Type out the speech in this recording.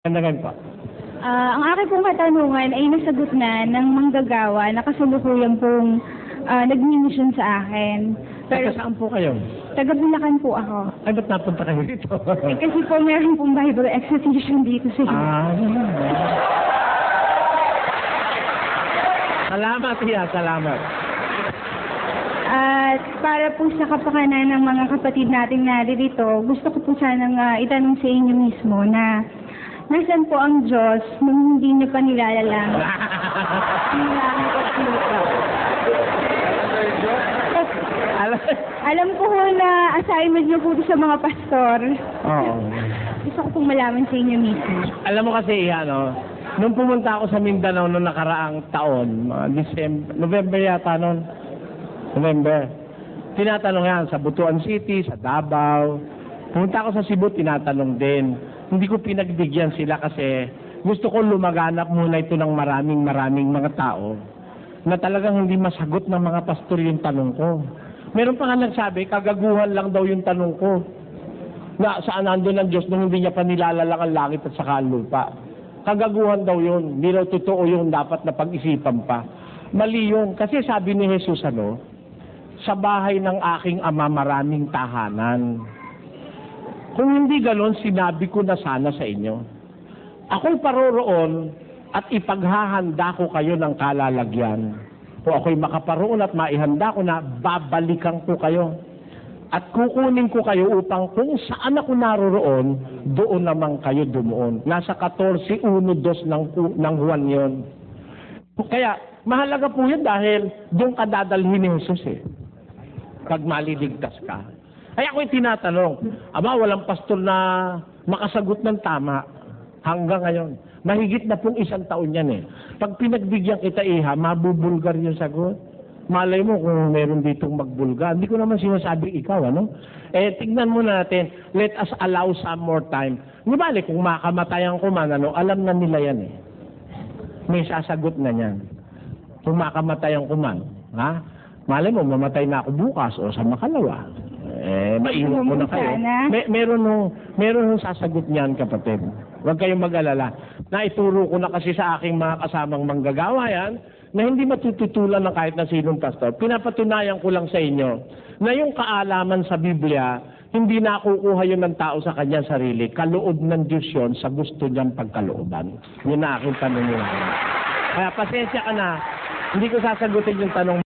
Kandagan po. Ang aking pong katanungan ay nasagot na ng manggagawa na kasalukuyan pong nag-mission sa akin. Pero saan po kayo? Taga Bulacan po ako. Ay, ba't napunta kayo dito? Kasi po meron pong Bible exposition dito sa inyo. Salamat, Tia. Salamat. At para po sa kapakanan ng mga kapatid natin na dito, gusto ko po sanang itanong sa inyo mismo na nasaan po ang Diyos nung hindi niyo pa nilalalang? Alam ko po na assignment niyo po sa mga pastor. Oo. Gusto ko pong malaman sa inyo mismo. Alam mo kasi, nung pumunta ako sa Mindanao noong nakaraang taon, November yata noon. November. Tinatanong yan sa Butuan City, sa Davao. Pumunta ako sa Cebu, tinatanong din. Hindi ko pinagbigyan sila kasi gusto ko lumaganap muna ito ng maraming mga tao na talagang hindi masagot ng mga pastor yung tanong ko. Meron pa nga nagsabi, kagaguhan lang daw yung tanong ko. Na saan nandun ang Diyos nung hindi niya pa nilalalang ang langit at saka ang lupa. Kagaguhan daw yun. Hindi daw totoo yung dapat na pag-isipan pa. Mali yun. Kasi sabi ni Jesus, sa bahay ng aking ama maraming tahanan. Kung hindi ganon, sinabi ko na sana sa inyo. Ako'y paroroon at ipaghahanda ko kayo ng kalalagyan. O ako'y makaparoon at maihanda ko na babalikan ko kayo. At kukunin ko kayo upang kung saan ako naroroon, doon naman kayo dumuon. Nasa 14:1-2 ng Juan yun. Kaya, mahalaga po yun dahil doon ka dadalhin ni Jesus pag maliligtas ka. Ay ako'y tinatanong, walang pastor na makasagot ng tama hanggang ngayon. Mahigit na pong 1 taon yan Pag pinagbigyan kita mabubulgar yung sagot. Malay mo kung meron ditong magbulgar. Hindi ko naman sinasabi ikaw, tignan mo natin, let us allow some more time. Di bali, kung makamatayan ko man, alam na nila yan May sasagot na yan. Kung makamatayan ko man, malay mo, mamatay na ako bukas o sa makalawa. Maingat mo na kayo. Meron nung sasagot niyan, kapatid. Huwag kayong mag-alala. Naituro ko na kasi sa aking mga kasamang manggagawa yan, na hindi matututulan ng kahit na sinong pastor. Pinapatunayan ko lang sa inyo na yung kaalaman sa Biblia, hindi nakukuha yun ng tao sa kanyang sarili. Kaloob ng Diyos yun sa gusto niyang pagkalooban. Yun na aking panungunan. Kaya pasensya ka na, hindi ko sasagutin yung tanong